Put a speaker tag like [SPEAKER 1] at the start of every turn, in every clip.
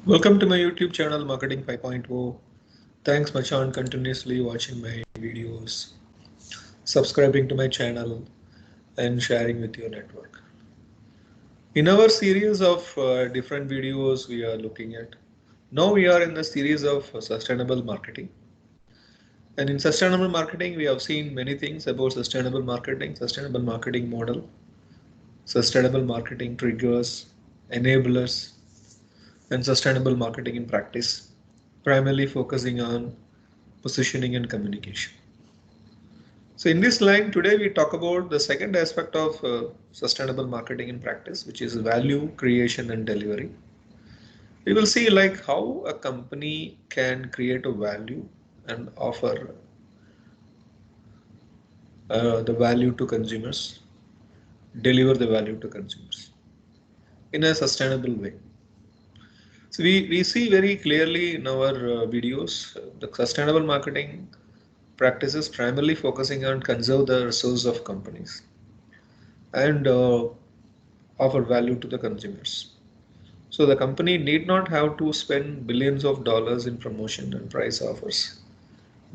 [SPEAKER 1] Welcome to my YouTube channel Marketing 5.0. Thanks Machan continuously watching my videos, subscribing to my channel and sharing with your network. In our series of different videos we are looking at. Now we are in the series of sustainable marketing. And in sustainable marketing we have seen many things about sustainable marketing model, sustainable marketing triggers, enablers, and sustainable marketing in practice, primarily focusing on positioning and communication. So in this line today we talk about the second aspect of sustainable marketing in practice, which is value creation and delivery. We will see like how a company can create a value and offer the value to consumers, deliver the value to consumers in a sustainable way. So we see very clearly in our videos the sustainable marketing practices primarily focusing on conserve the resource of companies and offer value to the consumers. So the company need not have to spend billions of dollars in promotion and price offers.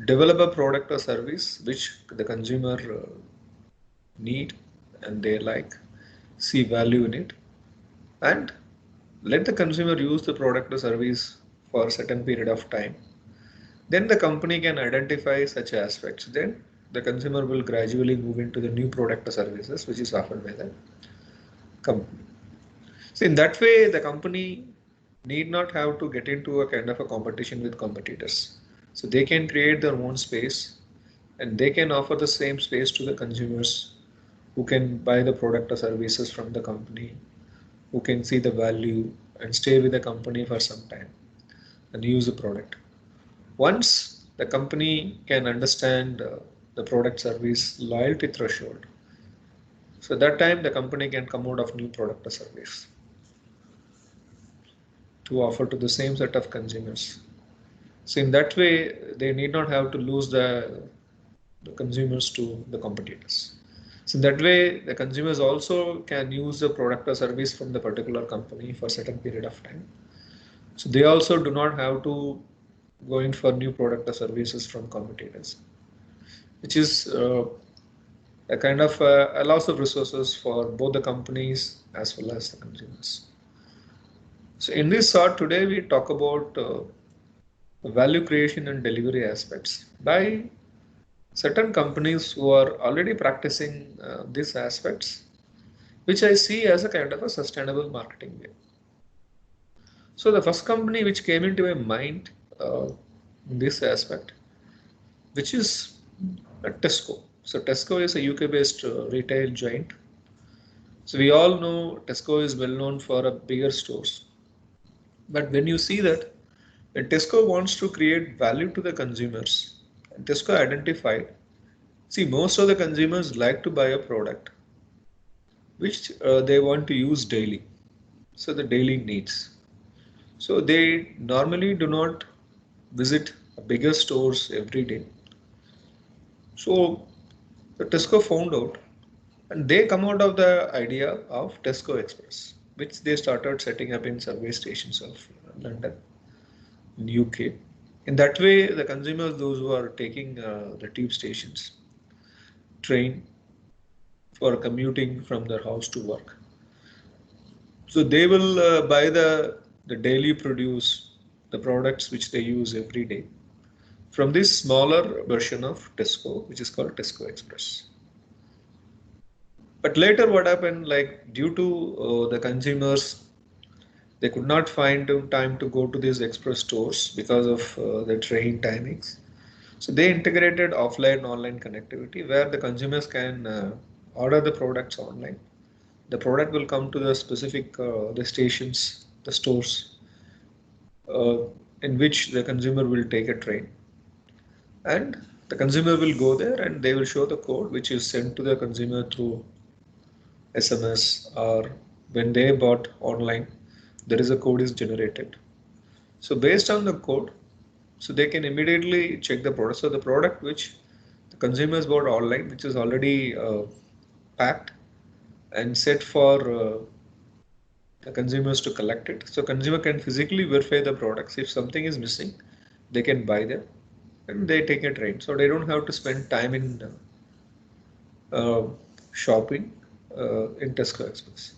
[SPEAKER 1] Develop a product or service which the consumer need and they like, see value in it, and let the consumer use the product or service for a certain period of time. Then the company can identify such aspects. Then the consumer will gradually move into the new product or services which is offered by the company. So in that way, the company need not have to get into a kind of a competition with competitors. So they can create their own space and they can offer the same space to the consumers who can buy the product or services from the company, who can see the value and stay with the company for some time and use the product. Once the company can understand the product service loyalty threshold, so that time the company can come out of new product or service to offer to the same set of consumers. So in that way, they need not have to lose the consumers to the competitors. So in that way, the consumers also can use the product or service from the particular company for a certain period of time. So they also do not have to go in for new product or services from competitors, which is a kind of a loss of resources for both the companies as well as the consumers. So in this short today we talk about value creation and delivery aspects by certain companies who are already practicing these aspects, which I see as a kind of a sustainable marketing way. So the first company which came into my mind in this aspect, which is Tesco. So Tesco is a UK-based retail giant. So we all know Tesco is well known for a bigger stores. But when you see that when Tesco wants to create value to the consumers, and Tesco identified, see most of the consumers like to buy a product which they want to use daily. So the daily needs. So they normally do not visit bigger stores every day. So the Tesco found out and they come out of the idea of Tesco Express, which they started setting up in subway stations of London, in UK. In that way, the consumers, those who are taking the tube stations, train for commuting from their house to work. So they will buy the daily produce, the products which they use every day from this smaller version of Tesco, which is called Tesco Express. But later what happened, like due to the consumers, they could not find time to go to these express stores because of the train timings. So they integrated offline online connectivity where the consumers can order the products online. The product will come to the specific the stations, the stores uh, in which the consumer will take a train, and the consumer will go there and they will show the code which is sent to the consumer through SMS, or when they bought online, there is a code is generated. So based on the code, so they can immediately check the product. So the product which the consumers bought online, which is already packed and set for the consumers to collect it. So consumer can physically verify the products. If something is missing, they can buy them and they take a train. So they don't have to spend time in shopping in Tesco Express.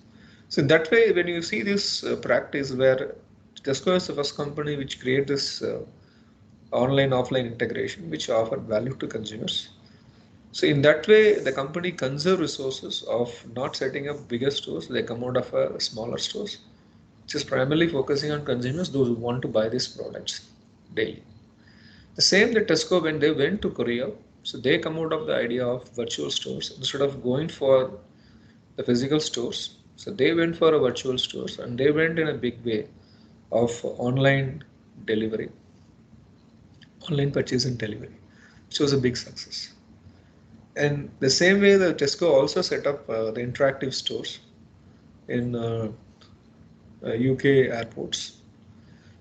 [SPEAKER 1] So in that way, when you see this practice where Tesco is the first company which create this online offline integration which offer value to consumers. So in that way, the company conserve resources of not setting up bigger stores. They come out of smaller stores, which is primarily focusing on consumers, those who want to buy these products daily. The same that Tesco, when they went to Korea, so they come out of the idea of virtual stores instead of going for the physical stores. So they went for a virtual stores and they went in a big way of online delivery, online purchase and delivery, which was a big success. And the same way, the Tesco also set up the interactive stores in UK airports.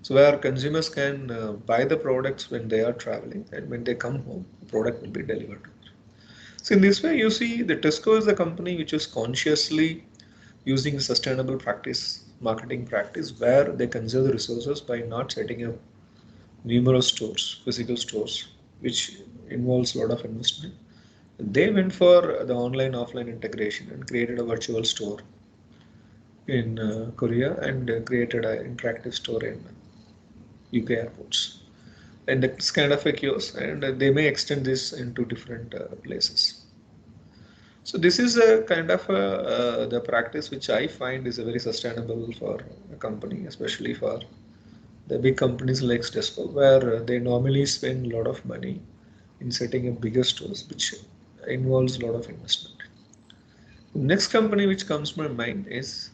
[SPEAKER 1] So where consumers can buy the products when they are traveling and when they come home, the product will be delivered. So in this way, you see the Tesco is a company which is consciously using sustainable practice, marketing practice, where they conserve the resources by not setting up numerous stores, physical stores, which involves a lot of investment. They went for the online offline integration and created a virtual store in Korea and created an interactive store in UK airports. And it's kind of a kiosk, and they may extend this into different places. So this is a kind of the practice which I find is a very sustainable for a company, especially for the big companies like Tesco, where they normally spend a lot of money in setting up bigger stores, which involves a lot of investment. The next company which comes to my mind is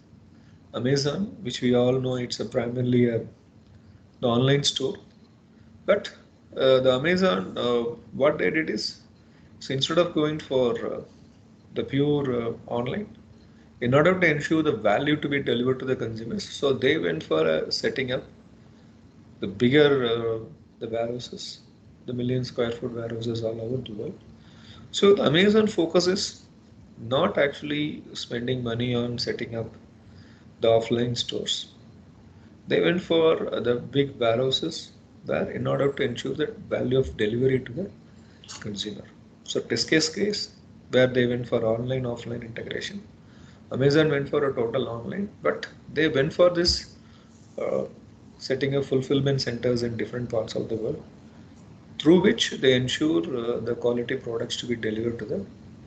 [SPEAKER 1] Amazon, which we all know it's a primarily the online store. But the Amazon, what they did is, so instead of going for the pure online, in order to ensure the value to be delivered to the consumers, so they went for setting up the bigger the warehouses, the million square foot warehouses all over the world. So the Amazon focuses not actually spending money on setting up the offline stores. They went for the big warehouses there in order to ensure the value of delivery to the consumer. So Tesco's case, where they went for online offline integration. Amazon went for a total online, but they went for this uh, setting up fulfillment centers in different parts of the world, through which they ensure the quality products to be delivered to the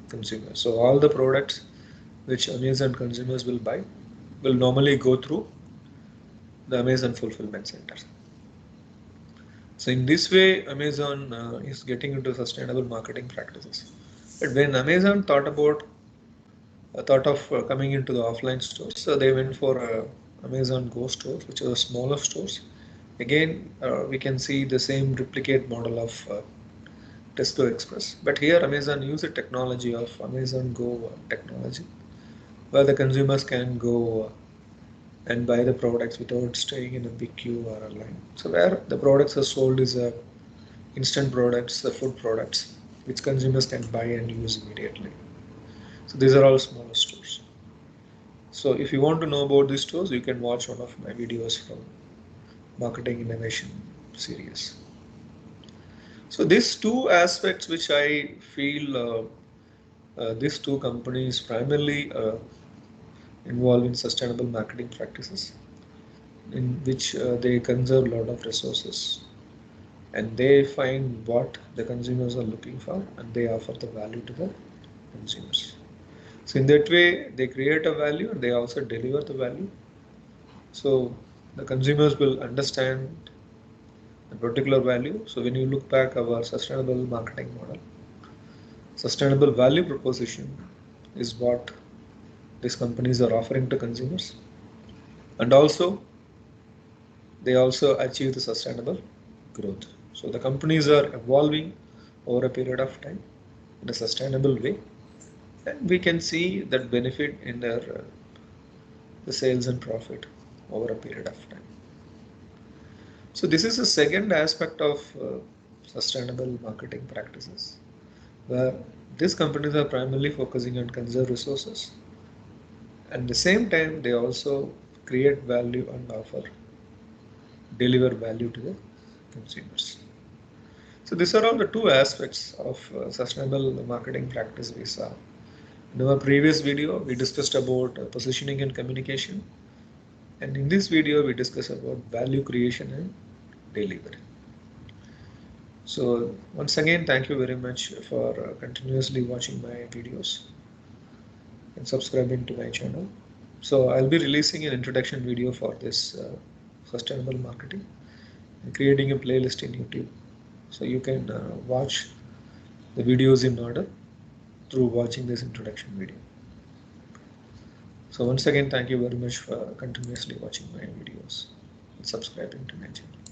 [SPEAKER 1] consumer. So all the products which Amazon consumers will buy will normally go through the Amazon fulfillment center. So in this way, Amazon is getting into sustainable marketing practices. But when Amazon thought of coming into the offline stores, so they went for Amazon Go stores, which are smaller stores. Again, we can see the same replicate model of Tesco Express. But here, Amazon used the technology of Amazon Go technology, where the consumers can go and buy the products without staying in a big queue or a line. So where the products are sold is instant products, the food products, which consumers can buy and use immediately. So these are all smaller stores. So if you want to know about these stores, you can watch one of my videos from Marketing Innovation series. So these two aspects which I feel these two companies primarily involve in sustainable marketing practices, in which they conserve a lot of resources and they find what the consumers are looking for and they offer the value to the consumers. So in that way, they create a value and they also deliver the value. So the consumers will understand the particular value. So when you look back our sustainable marketing model, sustainable value proposition is what these companies are offering to consumers. And also, they also achieve the sustainable growth. So the companies are evolving over a period of time in a sustainable way, and we can see that benefit in their the sales and profit over a period of time. So this is the second aspect of sustainable marketing practices, where these companies are primarily focusing on conserve resources, and at the same time they also create value and offer, deliver value to the consumers. So these are all the two aspects of sustainable marketing practice we saw. In our previous video, we discussed about positioning and communication. And in this video, we discuss about value creation and delivery. So once again, thank you very much for continuously watching my videos and subscribing to my channel. So I'll be releasing an introduction video for this sustainable marketing and creating a playlist in YouTube. So you can watch the videos in order through watching this introduction video. So once again, thank you very much for continuously watching my videos and subscribing to my channel.